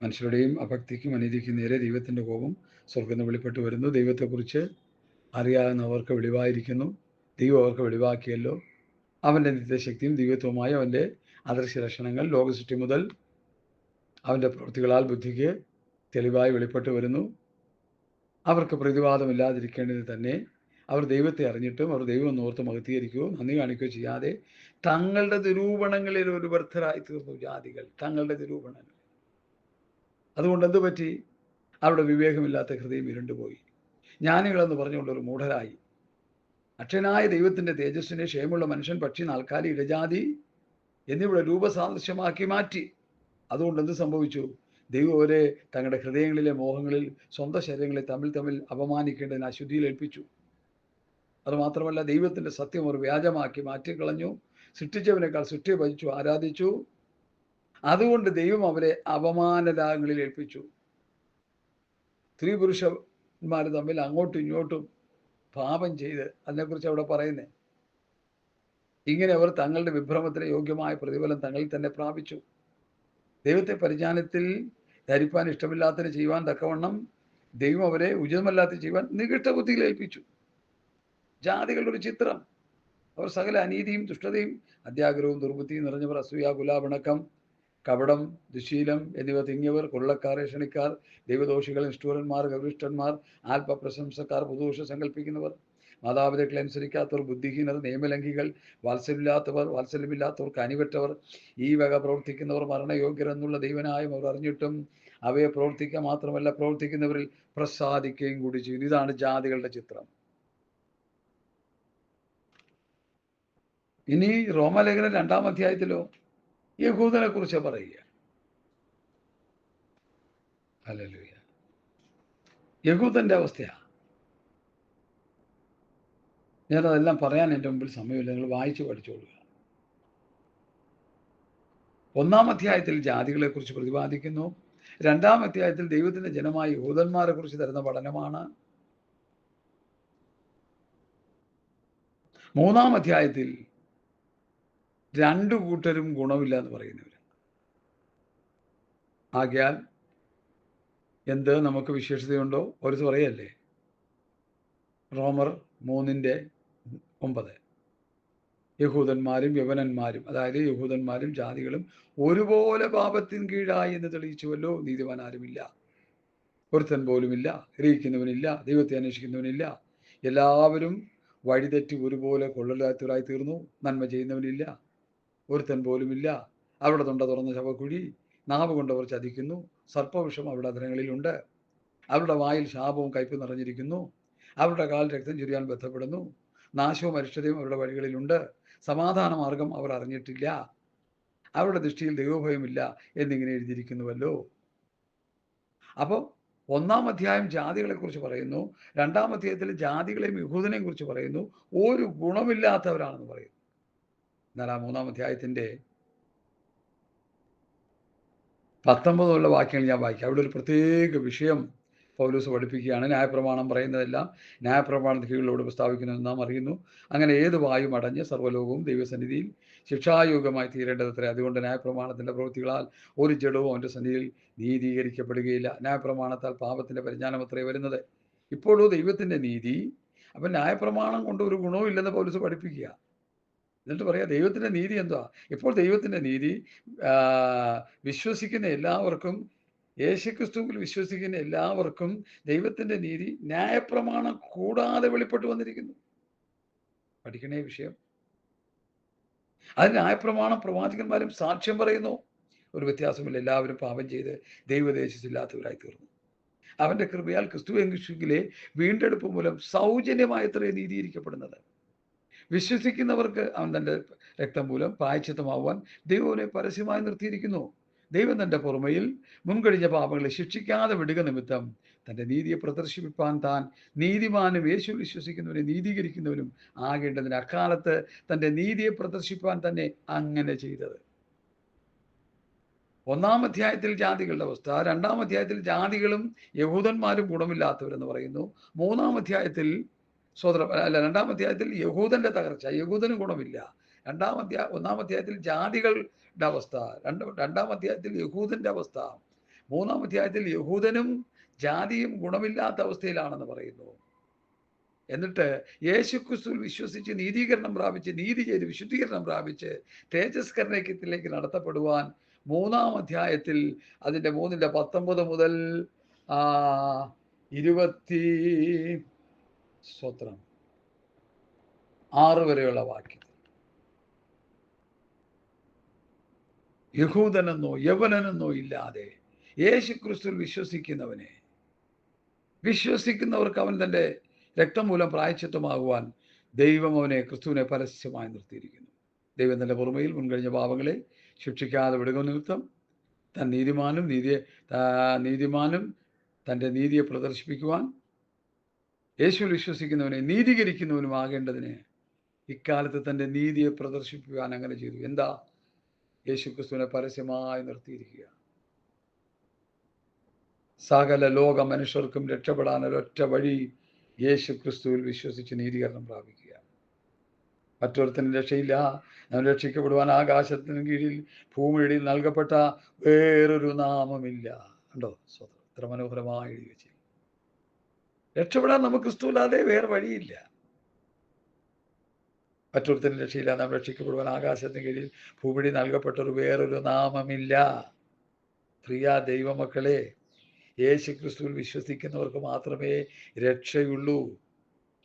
Speaker 1: മനുഷ്യരുടെയും അഭക്തിക്കും അനീതിക്കും നേരെ ദൈവത്തിൻ്റെ കോപം സ്വർഗ്ഗത്തിൽ നിന്ന് വെളിപ്പെട്ട് വരുന്നു. ദൈവത്തെക്കുറിച്ച് അറിയാവുന്നവർക്ക് വെളിവായിരിക്കുന്നു. ദൈവം അവർക്ക് വെളിവാക്കിയല്ലോ. അവൻ്റെ നിത്യശക്തിയും ദൈവത്വമായ അവൻ്റെ അദൃശ്യ ലക്ഷണങ്ങൾ ലോകസൃഷ്ടി മുതൽ അവൻ്റെ പ്രവൃത്തികളാൽ ബുദ്ധിക്ക് തെളിവായി വെളിപ്പെട്ട് വരുന്നു. അവർക്ക് പ്രതിവാദമില്ലാതിരിക്കേണ്ടത് തന്നെ അവർ ദൈവത്തെ അറിഞ്ഞിട്ടും അവർ ദൈവം എന്നോർത്ത് മഹത്വീകരിക്കുകയോ നന്ദി കാണിക്കുകയോ ചെയ്യാതെ തങ്ങളുടെ നിരൂപണങ്ങളിൽ ഒരു വ്യർത്ഥരായി തീർന്നു ജാതികൾ. തങ്ങളുടെ നിരൂപണങ്ങൾ. അതുകൊണ്ട് എന്ത് പറ്റി? അവരുടെ വിവേകമില്ലാത്ത ഹൃദയം ഇരുണ്ടുപോയി. ജ്ഞാനികളെന്ന് പറഞ്ഞുകൊണ്ടൊരു മൂഢരായി. അക്ഷയനായ ദൈവത്തിൻ്റെ തേജസ്സിനെ ക്ഷേമമുള്ള മനുഷ്യൻ, പക്ഷി, നാൽക്കാലി, ഇടജാതി എന്നിവിടെ രൂപസാദൃശ്യമാക്കി മാറ്റി. അതുകൊണ്ട് എന്ത് സംഭവിച്ചു? ദൈവം അവരെ തങ്ങളുടെ ഹൃദയങ്ങളിലെ മോഹങ്ങളിൽ സ്വന്തം ശരീരങ്ങളെ തമ്മിൽ അപമാനിക്കേണ്ടതിന് അശുദ്ധിയിൽ ഏൽപ്പിച്ചു. അതുമാത്രമല്ല, ദൈവത്തിൻ്റെ സത്യം അവർ വ്യാജമാക്കി മാറ്റിക്കളഞ്ഞു. സൃഷ്ടിച്ചവനേക്കാൾ സൃഷ്ടിയെ ഭജിച്ചു, ആരാധിച്ചു. അതുകൊണ്ട് ദൈവം അവരെ അപമാനരാഗങ്ങളിൽ ഏൽപ്പിച്ചു. സ്ത്രീ പുരുഷന്മാർ തമ്മിൽ അങ്ങോട്ടും ഇങ്ങോട്ടും പാപം ചെയ്ത്, അതിനെക്കുറിച്ച് അവിടെ പറയുന്നേ. ഇങ്ങനെ അവർ തങ്ങളുടെ വിഭ്രമത്തിന് യോഗ്യമായ പ്രതിഫലം തങ്ങളിൽ തന്നെ പ്രാപിച്ചു. ദൈവത്തെ പരിജ്ഞാനത്തിൽ ധരിപ്പാൻ ഇഷ്ടമില്ലാത്തതിന് ചെയ്യുവാൻ തക്കവണ്ണം ദൈവം അവരെ ഉചിതമല്ലാത്ത ചെയ്യുവാൻ നികൃഷ്ട ബുദ്ധിയിൽ ഏൽപ്പിച്ചു. ജാതികളുടെ ഒരു ചിത്രം. അവർ സകല അനീതിയും ദുഷ്ടതയും അത്യാഗ്രഹവും ദുർബുദ്ധിയും നിറഞ്ഞവർ, അസൂയ, കുലാപിണക്കം, കപടം, ദുശീലം എന്നിവ തിങ്ങിയവർ, കൊള്ളക്കാർ, ക്ഷണിക്കാർ, ദൈവദോഷികൾ, നിഷ്ഠൂരന്മാർ, ഗർവിഷ്ഠന്മാർ, ആത്മപ്രശംസക്കാർ, പുതുദോഷം സങ്കല്പിക്കുന്നവർ, മാതാപിതാക്കളെ അനുസരിക്കാത്തവർ, ബുദ്ധിഹീനർ, നിയമലംഘികൾ, വാത്സല്യമില്ലാത്തവർക്ക് അനിവറ്റവർ, ഈ വക പ്രവർത്തിക്കുന്നവർ മരണയോഗ്യർ എന്നുള്ള ദൈവനായും അവർ അറിഞ്ഞിട്ടും അവയെ പ്രവർത്തിക്കുക മാത്രമല്ല പ്രവർത്തിക്കുന്നവരിൽ പ്രസാദിക്കുകയും കൂടി ചെയ്യുന്നു. ഇതാണ് ജാതികളുടെ ചിത്രം. ഇനി റോമാലേഖനം 2-ാം അധ്യായത്തിലോ യഹൂദനെ കുറിച്ച് പറയുക. ഹല്ലേലൂയ. യഹൂദന്റെ അവസ്ഥയാണ്. ഞാനതെല്ലാം പറയാൻ എൻ്റെ മുമ്പിൽ സമയമില്ല, നിങ്ങൾ വായിച്ചു പഠിച്ചോളുക. 1-ാം അധ്യായത്തിൽ ജാതികളെ കുറിച്ച് പ്രതിപാദിക്കുന്നു. 2-ാം അധ്യായത്തിൽ ദൈവത്തിന്റെ ജനമായ യഹൂദന്മാരെ കുറിച്ച് തരുന്ന പഠനമാണ്. മൂന്നാം അധ്യായത്തിൽ രണ്ടു കൂട്ടരും ഗുണമില്ല എന്ന് പറയുന്നവർ. ആകയാൽ എന്ത് നമുക്ക് വിശേഷതയുണ്ടോ? ഒരു പറയല്ലേ, റോമർ 3:9, യഹൂദന്മാരും യവനന്മാരും, അതായത് യഹൂദന്മാരും ജാതികളും ഒരുപോലെ പാപത്തിന് കീഴായി എന്ന് തെളിയിച്ചുവല്ലോ. നീതിമാൻ ആരുമില്ല, ഒരുത്തൻ പോലുമില്ല. ഗ്രഹിക്കുന്നവനില്ല, ദൈവത്തെ അന്വേഷിക്കുന്നവനില്ല. എല്ലാവരും വഴിതെറ്റി ഒരുപോലെ കൊള്ളലാത്തവരായി തീർന്നു. നന്മ ചെയ്യുന്നവനില്ല, ഒരുത്തൻ പോലുമില്ല. അവരുടെ തൊണ്ട തുറന്ന ശവക്കുഴി, നാവ് കൊണ്ടവർ ചതിക്കുന്നു. സർപ്പവിഷം അവരുടെ അധരങ്ങളിലുണ്ട്. അവരുടെ വായിൽ ശാപവും കയ്പ് നിറഞ്ഞിരിക്കുന്നു. അവരുടെ കാൽ രക്തം ചൊരിയാൻ ബന്ധപ്പെടുന്നു. നാശവും അരിഷ്ടതയും അവരുടെ വഴികളിലുണ്ട്. സമാധാന മാർഗം അവർ അറിഞ്ഞിട്ടില്ല. അവരുടെ ദൃഷ്ടിയിൽ ദൈവഭയമില്ല എന്നിങ്ങനെ എഴുതിയിരിക്കുന്നുവല്ലോ. അപ്പോൾ 1-ാം അധ്യായം ജാതികളെ കുറിച്ച് പറയുന്നു. 2-ാം അധ്യായത്തിൽ ജാതികളെയും യഹൂദനെയും കുറിച്ച് പറയുന്നു. ഒരു ഗുണമില്ലാത്തവരാണെന്ന് പറയുന്നു. എന്നാൽ ആ 3-ാം അധ്യായത്തിന്റെ 19 വാക്യങ്ങൾ ഞാൻ വായിക്കാം. അവിടെ ഒരു പ്രത്യേക വിഷയം പൗലോസ് പഠിപ്പിക്കുകയാണ്. ന്യായപ്രമാണം പറയുന്നതെല്ലാം ന്യായപ്രമാണത്തിന് കീഴിലോട് പ്രസ്താവിക്കുന്നതെന്ന് നാം അറിയുന്നു. അങ്ങനെ ഏത് വായും അടഞ്ഞ് സർവ്വലോകവും ദൈവസന്നിധിയിൽ ശിക്ഷായോഗ്യമായി തീരേണ്ടതത്രേ. അതുകൊണ്ട് ന്യായപ്രമാണത്തിന്റെ പ്രവൃത്തികളാൽ ഒരു ജഡവും അവന്റെ സന്നിധിയിൽ നീതീകരിക്കപ്പെടുകയില്ല. ന്യായപ്രമാണത്താൽ പാപത്തിന്റെ പരിജ്ഞാനം അത്രേ വരുന്നത്. ഇപ്പോഴും ദൈവത്തിന്റെ നീതി. അപ്പം ന്യായപ്രമാണം കൊണ്ട് ഒരു ഗുണവും ഇല്ലെന്ന് പൗലോസ് പഠിപ്പിക്കുക. എന്നിട്ട് പറയാം ദൈവത്തിന്റെ നീതി എന്താ? ഇപ്പോൾ ദൈവത്തിന്റെ നീതി വിശ്വസിക്കുന്ന എല്ലാവർക്കും, യേശുക്രിസ്തുവിൽ വിശ്വസിക്കുന്ന എല്ലാവർക്കും ദൈവത്തിന്റെ നീതി ന്യായപ്രമാണം കൂടാതെ വെളിപ്പെട്ടു വന്നിരിക്കുന്നു. പഠിക്കണേ വിഷയം. അത് ന്യായപ്രമാണം പ്രവാചകന്മാരും സാക്ഷ്യം പറയുന്നു. ഒരു വ്യത്യാസമില്ല, എല്ലാവരും പാപം ചെയ്ത് ദൈവദേശത്തില്ലാത്തവരായി തീർന്നു. അവന്റെ കൃപയാൽ ക്രിസ്തു യേശുവിലെ വീണ്ടെടുപ്പ് മൂലം സൗജന്യമായത്രേ നീതീകരിക്കപ്പെടുന്നത്. വിശ്വസിക്കുന്നവർക്ക് അവൻ തൻ്റെ രക്തം മൂലം പ്രായശ്ചിത്തമാവാൻ ദൈവനെ പരസ്യമായി നിർത്തിയിരിക്കുന്നു. ദൈവം തൻ്റെ പുറമയിൽ മുൻകഴിഞ്ഞ പാപങ്ങളെ ശിക്ഷിക്കാതെ വിടുക നിമിത്തം തൻ്റെ നീതിയെ പ്രദർശിപ്പിപ്പാൻ താൻ നീതിമാനും യേശു വിശ്വസിക്കുന്നവനെ നീതീകരിക്കുന്നവനും ആകേണ്ടതിന് അക്കാലത്ത് തൻ്റെ നീതിയെ പ്രദർശിപ്പാൻ തന്നെ അങ്ങനെ ചെയ്തത്. 1-ാം അധ്യായത്തിൽ ജാതികളുടെ അവസ്ഥ, 2-ാം അധ്യായത്തിൽ ജാതികളും യഹൂദന്മാരും ഗുണമില്ലാത്തവരെന്ന് പറയുന്നു. 3-ാം അധ്യായത്തിൽ 2-ാം അധ്യായത്തിൽ യഹൂദന്റെ തകർച്ച, യഹൂദന് ഗുണമില്ല. 1-ാം അധ്യായത്തിൽ ജാതികളുടെ അവസ്ഥ, 2-ാം അധ്യായത്തിൽ യഹൂദന്റെ അവസ്ഥ, 3-ാം അധ്യായത്തിൽ യഹൂദനും ജാതിയും ഗുണമില്ലാത്ത അവസ്ഥയിലാണെന്ന് പറയുന്നു. എന്നിട്ട് യേശുക്രിസ്തുവിൽ വിശ്വസിച്ച് നീതീകരണം പ്രാപിച്ച്, നീതി ചെയ്ത് വിശുദ്ധീകരണം പ്രാപിച്ച് തേജസ്കരണത്തിലേക്ക് നടത്തപ്പെടുവാൻ 3-ാം അധ്യായത്തിൽ അതിൻ്റെ 3-19 മുതൽ 26 വരെയുള്ള വാക്യം, യഹൂദനെന്നോ യവനനെന്നോ ഇല്ലാതെ യേശുക്രിസ്തുവിൽ വിശ്വസിക്കുന്നവർക്ക് അവൻ തൻ്റെ രക്തം മൂലം പ്രായശ്ചിത്തമാകുവാൻ ദൈവം അവനെ, ക്രിസ്തുവിനെ പരസ്യമായി നിർത്തിയിരിക്കുന്നു. ദൈവം തൻ്റെ പുറമയിൽ മുൻകഴിഞ്ഞ പാപങ്ങളെ ശിക്ഷിക്കാതെ വിടുക നിമിത്തം താൻ നീതിമാനും തൻ്റെ നീതിയെ പ്രദർശിപ്പിക്കുവാൻ യേശുവിൽ വിശ്വസിക്കുന്നവനെ നീതീകരിക്കുന്നവനും ആകേണ്ടതിന് ഇക്കാലത്ത് തൻ്റെ നീതിയെ പ്രദർശിപ്പിക്കുവാൻ അങ്ങനെ ചെയ്തു. എന്താ? യേശുക്രിസ്തുവിനെ പരസ്യമായി നിർത്തിയിരിക്കുക. സകല ലോക മനുഷ്യർക്കും രക്ഷപ്പെടാൻ ഒരൊറ്റ വഴി യേശുക്രിസ്തുവിൽ വിശ്വസിച്ച് നീതീകരണം പ്രാപിക്കുക. മറ്റൊരുത്തനും രക്ഷയില്ല. നാം രക്ഷിക്കപ്പെടുവാൻ ആകാശത്തിന് കീഴിൽ ഭൂമിയിൽ നൽകപ്പെട്ട വേറൊരു നാമമില്ല. കണ്ടോ? എത്ര മനോഹരമായി എഴുതി വെച്ച്. രക്ഷപ്പെടാൻ നമുക്ക് ക്രിസ്തുവില്ലാതെ വേറെ വഴിയില്ല. മറ്റൊരുത്തനും രക്ഷയില്ല. നാം രക്ഷിക്കപ്പെടുവാൻ ആകാശത്തിന് കീഴിൽ ഭൂമിയിൽ നൽകപ്പെട്ടൊരു വേറൊരു നാമമില്ല. പ്രിയ ദൈവമക്കളെ, യേശു ക്രിസ്തുവിൽ വിശ്വസിക്കുന്നവർക്ക് മാത്രമേ രക്ഷയുള്ളൂ.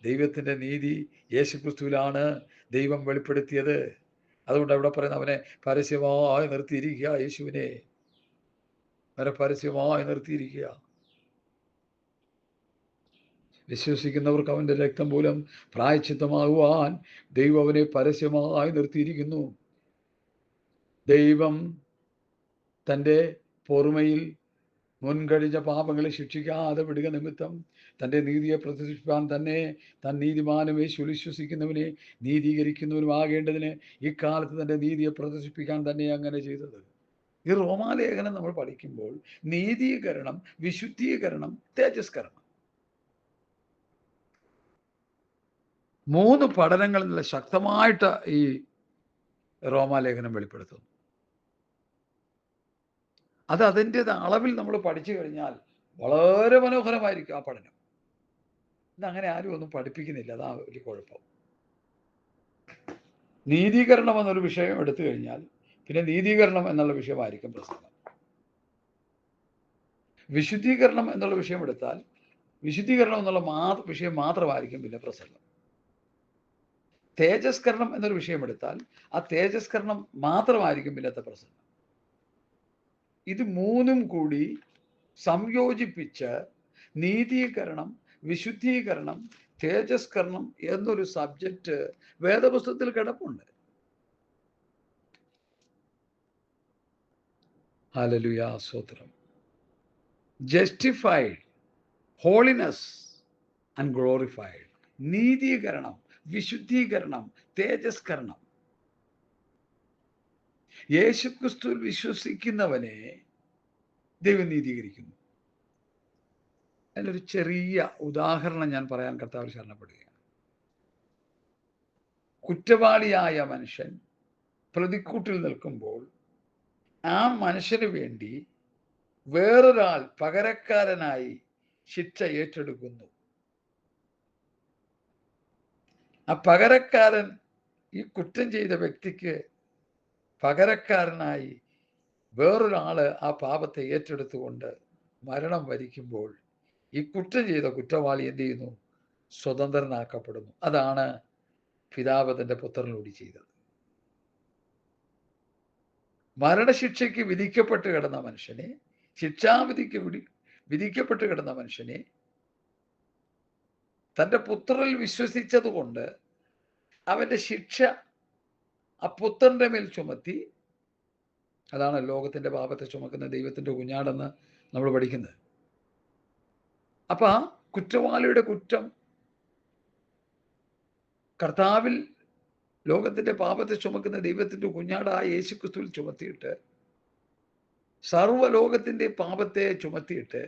Speaker 1: ദൈവത്തിൻ്റെ നീതി യേശു ക്രിസ്തുവിലാണ് ദൈവം വെളിപ്പെടുത്തിയത്. അതുകൊണ്ട് അവിടെ പറയുന്ന അവനെ പരസ്യമായി നിർത്തിയിരിക്കുക. യേശുവിനെ അവരെ പരസ്യമായി നിർത്തിയിരിക്കുക. വിശ്വസിക്കുന്നവർക്ക് അവൻ്റെ രക്തം മൂലം പ്രായശ്ചിത്തമാകുവാൻ ദൈവം അവനെ പരസ്യമായി നിർത്തിയിരിക്കുന്നു. ദൈവം തൻ്റെ പൊറുമയിൽ മുൻകഴിഞ്ഞ പാപങ്ങളെ ശിക്ഷിക്കാതെ വിടുക നിമിത്തം തൻ്റെ നീതിയെ പ്രദർശിപ്പിക്കാൻ തന്നെ താൻ നീതിമാനും യേശു വിശ്വസിക്കുന്നവനെ നീതീകരിക്കുന്നവനും ആകേണ്ടതിന് ഇക്കാലത്ത് തൻ്റെ നീതിയെ പ്രദർശിപ്പിക്കാൻ തന്നെ അങ്ങനെ ചെയ്തത്. ഈ റോമാലേഖനം നമ്മൾ പഠിക്കുമ്പോൾ നീതീകരണം, വിശുദ്ധീകരണം, തേജസ്കരണം 3 പഠനങ്ങളിൽ നിന്ന് ശക്തമായിട്ട് ഈ റോമാലേഖനം വെളിപ്പെടുത്തുന്നു. അത് അതിൻ്റെത് അളവിൽ നമ്മൾ പഠിച്ചു കഴിഞ്ഞാൽ വളരെ മനോഹരമായിരിക്കും ആ പഠനം. ഇന്നങ്ങനെ ആരും ഒന്നും പഠിപ്പിക്കുന്നില്ല. അതാ ഒരു കുഴപ്പം. നീതീകരണം എന്നൊരു വിഷയം എടുത്തു കഴിഞ്ഞാൽ പിന്നെ നീതീകരണം എന്നുള്ള വിഷയമായിരിക്കും പ്രസംഗം. വിശുദ്ധീകരണം എന്നുള്ള വിഷയം എടുത്താൽ വിശുദ്ധീകരണം എന്നുള്ള വിഷയം മാത്രമായിരിക്കും പിന്നെ പ്രസംഗം. തേജസ്കരണം എന്നൊരു വിഷയം എടുത്താൽ ആ തേജസ്കരണം മാത്രമായിരിക്കും പിന്നത്തെ പ്രസംഗം. ഇത് 3ഉം കൂടി സംയോജിപ്പിച്ച് നീതീകരണം, വിശുദ്ധീകരണം, തേജസ്കരണം എന്നൊരു സബ്ജക്റ്റ് വേദപുസ്തകത്തിൽ കിടപ്പുണ്ട്. ഹല്ലേലൂയ, സ്തോത്രം. Justified, holiness and glorified. നീതീകരണം, വിശുദ്ധീകരണം, തേജസ്കരണം. യേശുക്രിസ്തുവിൽ വിശ്വസിക്കുന്നവനെ ദൈവം നീതീകരിക്കുന്നു. അതിലൊരു ചെറിയ ഉദാഹരണം ഞാൻ പറയാൻ കർത്താവിൽ ശരണപ്പെടുകയാണ്. കുറ്റവാളിയായ മനുഷ്യൻ പ്രതിക്കൂട്ടിൽ നിൽക്കുമ്പോൾ ആ മനുഷ്യന് വേണ്ടി വേറൊരാൾ പകരക്കാരനായി ശിക്ഷ ഏറ്റെടുക്കുന്നു. ആ പകരക്കാരൻ ഈ കുറ്റം ചെയ്ത വ്യക്തിക്ക് പകരക്കാരനായി വേറൊരാള് ആ പാപത്തെ ഏറ്റെടുത്തുകൊണ്ട് മരണം വരിക്കുമ്പോൾ ഈ കുറ്റം ചെയ്ത കുറ്റവാളി എന്ത് ചെയ്യുന്നു? സ്വതന്ത്രനാക്കപ്പെടുന്നു. അതാണ് പിതാവ് തന്റെ പുത്രനിലൂടെ ചെയ്തത്. മരണശിക്ഷയ്ക്ക് വിധിക്കപ്പെട്ട് കിടന്ന മനുഷ്യനെ, ശിക്ഷാവിധിക്ക് വിധിക്കപ്പെട്ട് കിടന്ന മനുഷ്യനെ തന്റെ പുത്രനിൽ വിശ്വസിച്ചത് കൊണ്ട് അവന്റെ ശിക്ഷ ആ പുത്രന്റെ മേൽ ചുമത്തി. അതാണ് ലോകത്തിന്റെ പാപത്തെ ചുമക്കുന്ന ദൈവത്തിന്റെ കുഞ്ഞാടെന്ന് നമ്മൾ പഠിക്കുന്നത്. അപ്പൊ ആ കുറ്റവാളിയുടെ കുറ്റം കർത്താവിൽ ലോകത്തിന്റെ പാപത്തെ ചുമക്കുന്ന ദൈവത്തിന്റെ കുഞ്ഞാടായ യേശുക്രിസ്തുവിൽ ചുമത്തിയിട്ട്, സർവ്വലോകത്തിന്റെ പാപത്തെ ചുമത്തിയിട്ട്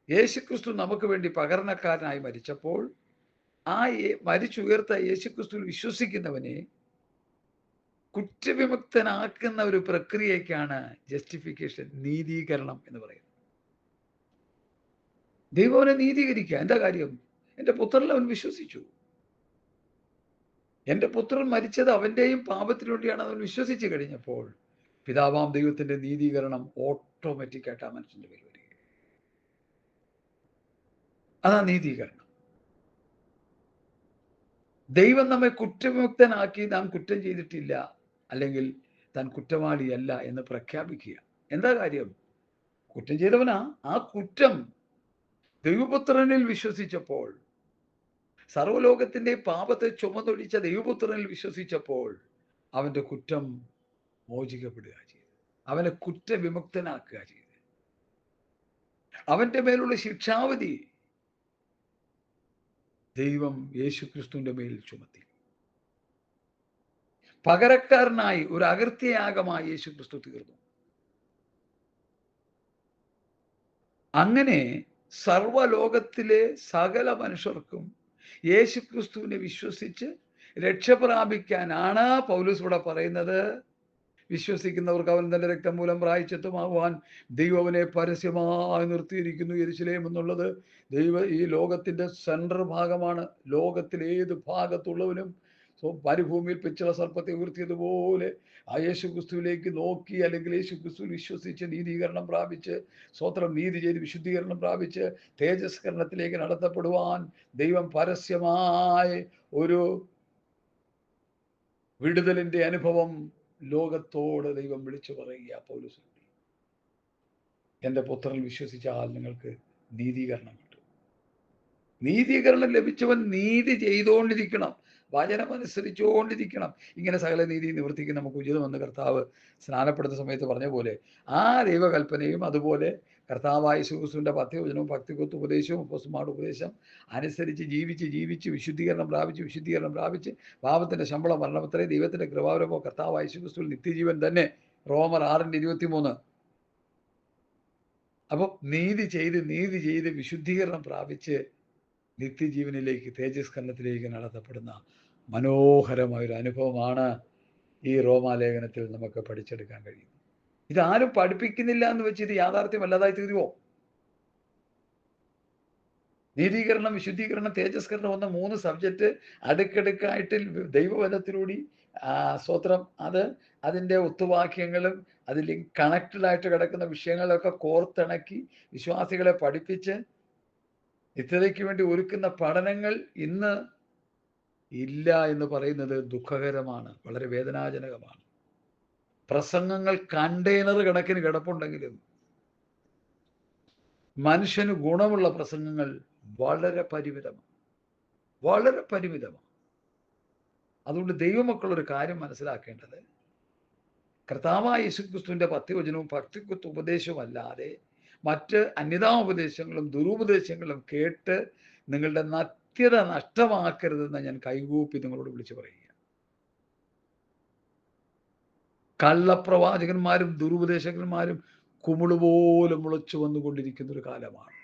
Speaker 1: യേശുക്രിസ്തു നമുക്ക് വേണ്ടി പകരണക്കാരനായി മരിച്ചപ്പോൾ ആ മരിച്ചുയർത്ത യേശുക്രിസ്തുവിൽ വിശ്വസിക്കുന്നവനെ കുറ്റവിമുക്തനാക്കുന്ന ഒരു പ്രക്രിയക്കാണ് ജസ്റ്റിഫിക്കേഷൻ, നീതീകരണം എന്ന് പറയുന്നത്. ദൈവം അവനെ നീതീകരിക്കുക. എന്താ കാര്യം? എൻ്റെ പുത്രനിൽ അവൻ വിശ്വസിച്ചു. എൻ്റെ പുത്രൻ മരിച്ചത് അവൻ്റെയും പാപത്തിനു വേണ്ടിയാണ്. അവൻ വിശ്വസിച്ച് കഴിഞ്ഞപ്പോൾ പിതാവാം ദൈവത്തിന്റെ നീതീകരണം ഓട്ടോമാറ്റിക്കായിട്ട് ആ മനുഷ്യന്റെ പേര് വരിക. അതാ നീതീകരണം. ദൈവം നമ്മെ കുറ്റവിമുക്തനാക്കി നാം കുറ്റം ചെയ്തിട്ടില്ല, അല്ലെങ്കിൽ താൻ കുറ്റവാളിയല്ല എന്ന് പ്രഖ്യാപിക്കുക. എന്താ കാര്യം? കുറ്റം ചെയ്തവനാ. ആ കുറ്റം ദൈവപുത്രനിൽ വിശ്വസിച്ചപ്പോൾ, സർവ്വലോകത്തിന്റെ പാപത്തെ ചുമന്നൊഴിച്ച ദൈവപുത്രനിൽ വിശ്വസിച്ചപ്പോൾ അവന്റെ കുറ്റം മോചിക്കപ്പെടുക ചെയ്തു. അവനെ കുറ്റവിമുക്തനാക്കുക ചെയ്തു. അവന്റെ മേലുള്ള ശിക്ഷാവധി ദൈവം യേശുക്രിസ്തുവിന്റെ മേൽ ചുമത്തി. പകരക്കാരനായി ഒരു അകൃത്യയാഗമായി യേശുക്രിസ്തു തീർന്നു. അങ്ങനെ സർവ്വലോകത്തിലെ സകല മനുഷ്യർക്കും യേശുക്രിസ്തുവിനെ വിശ്വസിച്ച് രക്ഷ പ്രാപിക്കാനാണ് പൗലോസ് ഇവിടെ പറയുന്നത്. വിശ്വസിക്കുന്നവർക്ക് അവൻ തന്റെ രക്തം മൂലം പ്രായശ്ചിത്തമാകുവാൻ ദൈവം അവനെ പരസ്യമായി നിർത്തിയിരിക്കുന്നു. യെരൂശലേം എന്നുള്ളത് ഈ ലോകത്തിന്റെ സെൻട്രൽ ഭാഗമാണ്. ലോകത്തിലെ ഏത് ഭാഗത്തുള്ളവനും മരുഭൂമിയിൽ പിച്ചള സർപ്പത്തെ ഉയർത്തിയതുപോലെ ആ യേശുക്രിസ്തുവിലേക്ക് നോക്കി, അല്ലെങ്കിൽ യേശുക്രിസ്തുവിൽ വിശ്വസിച്ച് നീതീകരണം പ്രാപിച്ച്, സ്വത്രം നീതി ചെയ്ത് വിശുദ്ധീകരണം പ്രാപിച്ച് തേജസ്കരണത്തിലേക്ക് നടത്തപ്പെടുവാൻ ദൈവം പരസ്യമായി ഒരു വിടുതലിന്റെ അനുഭവം ലോകത്തോട് ദൈവം വിളിച്ചു പറയുക. പൗലോസ്, എൻ്റെ പുത്രനിൽ വിശ്വസിച്ചാൽ നിങ്ങൾക്ക് നീതീകരണം കിട്ടും. നീതീകരണം ലഭിച്ചവൻ നീതി ചെയ്തുകൊണ്ടിരിക്കണം, വചനം അനുസരിച്ചുകൊണ്ടിരിക്കണം. ഇങ്ങനെ സകല നീതി നിവർത്തിക്ക് നമുക്ക് ഉചിതമെന്ന് കർത്താവ് സ്നാനപ്പെടുന്ന സമയത്ത് പറഞ്ഞ പോലെ ആ ദൈവകൽപ്പനയും അതുപോലെ കർത്താവായ യേശുക്രിസ്തുവിന്റെ പഥ്യവചനവും ഭക്തികൊത്ത് ഉപദേശവും അപ്പോസ്തലന്മാരുടെ ഉപദേശം അനുസരിച്ച് ജീവിച്ച് വിശുദ്ധീകരണം പ്രാപിച്ച് പാപത്തിന്റെ ശമ്പളം മരണമത്രേ, ദൈവത്തിന്റെ കൃപാവരമോ കർത്താവായ യേശുക്രിസ്തുവിൽ നിത്യജീവൻ തന്നെ. റോമർ 6:23. അപ്പൊ നീതി ചെയ്ത് വിശുദ്ധീകരണം പ്രാപിച്ച് നിത്യജീവനിലേക്ക്, തേജസ്കരണത്തിലേക്ക് നടത്തപ്പെടുന്ന മനോഹരമായൊരു അനുഭവമാണ് ഈ റോമാലേഖനത്തിൽ നമുക്ക് പഠിച്ചെടുക്കാൻ കഴിയുന്നത്. ഇതാരും പഠിപ്പിക്കുന്നില്ല എന്ന് വെച്ച് ഇത് യാഥാർത്ഥ്യമല്ലാതായി തീരുമോ? നീതീകരണം, വിശുദ്ധീകരണം, തേജസ്കരണം എന്ന 3 സബ്ജക്റ്റ് അടുക്കടുക്കായിട്ട് ദൈവവചനത്തിലൂടെ സ്തോത്രം, അതിൻ്റെ ഒത്തുവാക്യങ്ങളും അതിൽ കണക്റ്റഡ് ആയിട്ട് കിടക്കുന്ന വിഷയങ്ങളൊക്കെ കോർത്തിണക്കി വിശ്വാസികളെ പഠിപ്പിച്ച് നിത്യതയ്ക്ക് വേണ്ടി ഒരുക്കുന്ന പഠനങ്ങൾ ഇന്ന് ഇല്ല എന്ന് പറയുന്നത് ദുഃഖകരമാണ്, വളരെ വേദനാജനകമാണ്. പ്രസംഗങ്ങൾ കണ്ടെയ്നർ കണക്കിന് കിടപ്പുണ്ടെങ്കിലും മനുഷ്യന് ഗുണമുള്ള പ്രസംഗങ്ങൾ വളരെ പരിമിതമാണ്, വളരെ പരിമിതമാണ്. അതുകൊണ്ട് ദൈവമക്കളൊരു കാര്യം മനസ്സിലാക്കേണ്ടത്, കർത്താവായ യേശുക്രിസ്തുവിന്റെ പത്യവചനവും ഭക്തിക്കുത്ത് ഉപദേശവും അല്ലാതെ മറ്റ് അന്യതാപദേശങ്ങളും ദുരുപദേശങ്ങളും കേട്ട് നിങ്ങളുടെ നിത്യത നഷ്ടമാക്കരുതെന്ന് ഞാൻ കൈകൂപ്പി നിങ്ങളോട് വിളിച്ചു പറയുക. കള്ളപ്രവാചകന്മാരും ദുരുപദേശകന്മാരും കുമിളുപോലെ മുളച്ചു വന്നുകൊണ്ടിരിക്കുന്ന ഒരു കാലമാണ്.